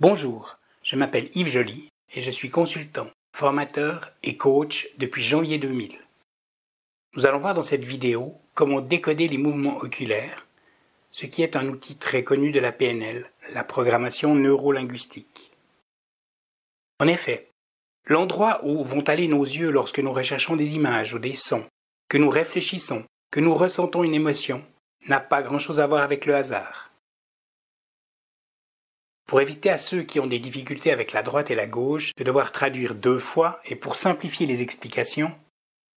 Bonjour, je m'appelle Yves Joly et je suis consultant, formateur et coach depuis janvier 2000. Nous allons voir dans cette vidéo comment décoder les mouvements oculaires, ce qui est un outil très connu de la PNL, la programmation neurolinguistique. En effet, l'endroit où vont aller nos yeux lorsque nous recherchons des images ou des sons, que nous réfléchissons, que nous ressentons une émotion, n'a pas grand-chose à voir avec le hasard. Pour éviter à ceux qui ont des difficultés avec la droite et la gauche de devoir traduire deux fois et pour simplifier les explications,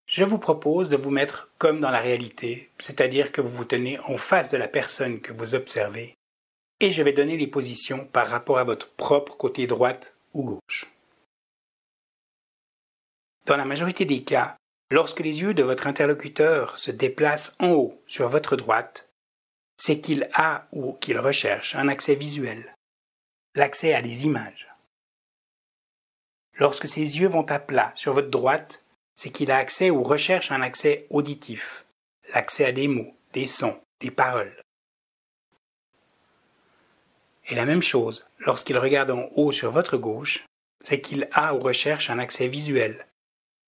je vous propose de vous mettre comme dans la réalité, c'est-à-dire que vous vous tenez en face de la personne que vous observez et je vais donner les positions par rapport à votre propre côté droite ou gauche. Dans la majorité des cas, lorsque les yeux de votre interlocuteur se déplacent en haut sur votre droite, c'est qu'il a ou qu'il recherche un accès visuel, l'accès à des images. Lorsque ses yeux vont à plat sur votre droite, c'est qu'il a accès ou recherche un accès auditif, l'accès à des mots, des sons, des paroles. Et la même chose, lorsqu'il regarde en haut sur votre gauche, c'est qu'il a ou recherche un accès visuel,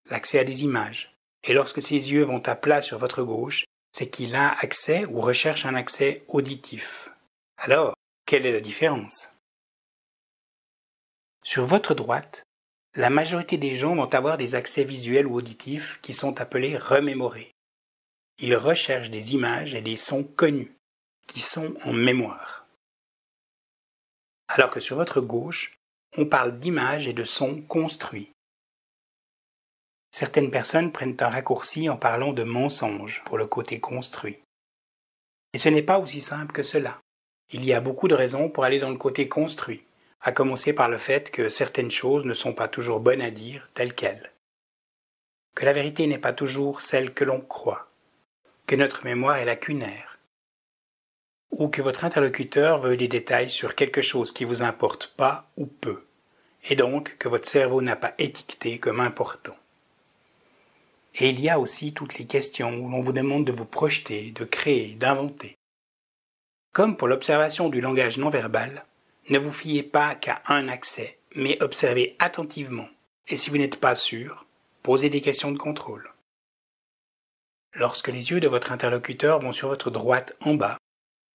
l'accès à des images. Et lorsque ses yeux vont à plat sur votre gauche, c'est qu'il a accès ou recherche un accès auditif. Alors, quelle est la différence ? Sur votre droite, la majorité des gens vont avoir des accès visuels ou auditifs qui sont appelés remémorés. Ils recherchent des images et des sons connus, qui sont en mémoire. Alors que sur votre gauche, on parle d'images et de sons construits. Certaines personnes prennent un raccourci en parlant de mensonges pour le côté construit. Et ce n'est pas aussi simple que cela. Il y a beaucoup de raisons pour aller dans le côté construit. À commencer par le fait que certaines choses ne sont pas toujours bonnes à dire telles quelles, que la vérité n'est pas toujours celle que l'on croit, que notre mémoire est lacunaire, ou que votre interlocuteur veut des détails sur quelque chose qui vous importe pas ou peu, et donc que votre cerveau n'a pas étiqueté comme important. Et il y a aussi toutes les questions où l'on vous demande de vous projeter, de créer, d'inventer. Comme pour l'observation du langage non verbal, ne vous fiez pas qu'à un accès, mais observez attentivement. Et si vous n'êtes pas sûr, posez des questions de contrôle. Lorsque les yeux de votre interlocuteur vont sur votre droite en bas,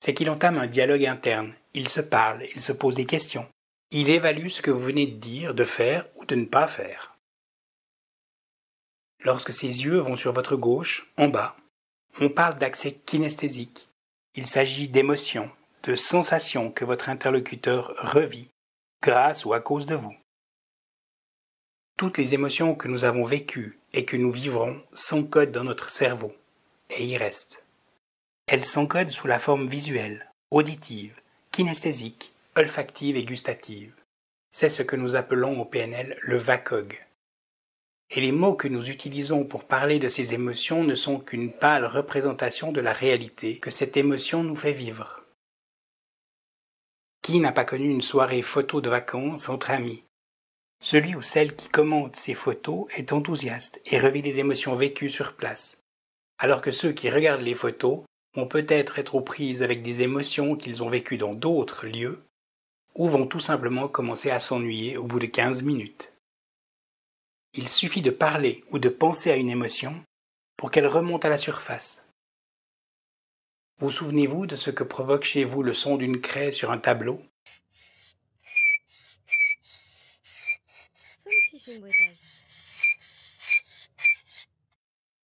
c'est qu'il entame un dialogue interne. Il se parle, il se pose des questions. Il évalue ce que vous venez de dire, de faire ou de ne pas faire. Lorsque ses yeux vont sur votre gauche, en bas, on parle d'accès kinesthésique. Il s'agit d'émotions, de sensations que votre interlocuteur revit, grâce ou à cause de vous. Toutes les émotions que nous avons vécues et que nous vivrons s'encodent dans notre cerveau, et y restent. Elles s'encodent sous la forme visuelle, auditive, kinesthésique, olfactive et gustative. C'est ce que nous appelons au PNL le VACOG. Et les mots que nous utilisons pour parler de ces émotions ne sont qu'une pâle représentation de la réalité que cette émotion nous fait vivre. Qui n'a pas connu une soirée photo de vacances entre amis ? Celui ou celle qui commente ces photos est enthousiaste et revit les émotions vécues sur place, alors que ceux qui regardent les photos vont peut-être être aux prises avec des émotions qu'ils ont vécues dans d'autres lieux, ou vont tout simplement commencer à s'ennuyer au bout de 15 minutes. Il suffit de parler ou de penser à une émotion pour qu'elle remonte à la surface. Vous souvenez-vous de ce que provoque chez vous le son d'une craie sur un tableau ?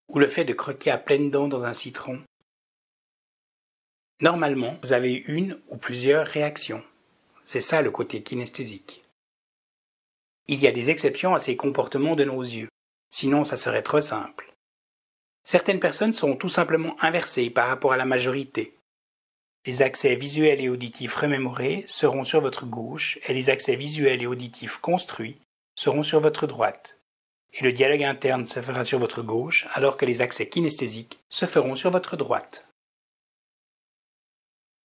Ou le fait de croquer à pleines dents dans un citron ? Normalement, vous avez une ou plusieurs réactions. C'est ça le côté kinesthésique. Il y a des exceptions à ces comportements de nos yeux, sinon ça serait trop simple. Certaines personnes sont tout simplement inversées par rapport à la majorité. Les accès visuels et auditifs remémorés seront sur votre gauche et les accès visuels et auditifs construits seront sur votre droite. Et le dialogue interne se fera sur votre gauche alors que les accès kinesthésiques se feront sur votre droite.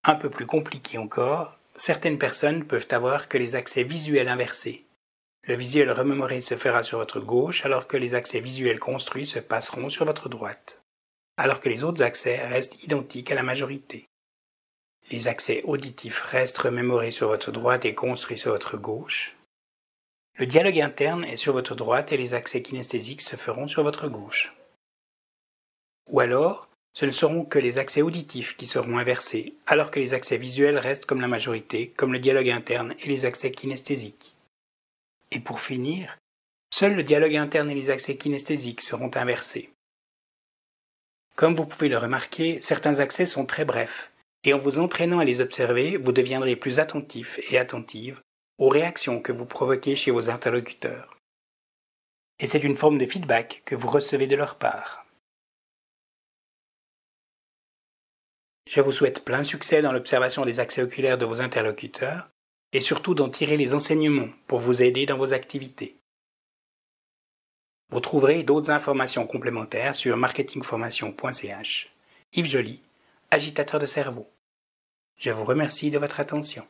Un peu plus compliqué encore, certaines personnes peuvent avoir que les accès visuels inversés. Le visuel remémoré se fera sur votre gauche alors que les accès visuels construits se passeront sur votre droite, alors que les autres accès restent identiques à la majorité. Les accès auditifs restent remémorés sur votre droite et construits sur votre gauche. Le dialogue interne est sur votre droite et les accès kinesthésiques se feront sur votre gauche. Ou alors, ce ne seront que les accès auditifs qui seront inversés, alors que les accès visuels restent comme la majorité, comme le dialogue interne et les accès kinesthésiques. Et pour finir, seul le dialogue interne et les accès kinesthésiques seront inversés. Comme vous pouvez le remarquer, certains accès sont très brefs, et en vous entraînant à les observer, vous deviendrez plus attentif et attentive aux réactions que vous provoquez chez vos interlocuteurs. Et c'est une forme de feedback que vous recevez de leur part. Je vous souhaite plein succès dans l'observation des accès oculaires de vos interlocuteurs et surtout d'en tirer les enseignements pour vous aider dans vos activités. Vous trouverez d'autres informations complémentaires sur marketingformation.ch. Yves Joly, agitateur de cerveau. Je vous remercie de votre attention.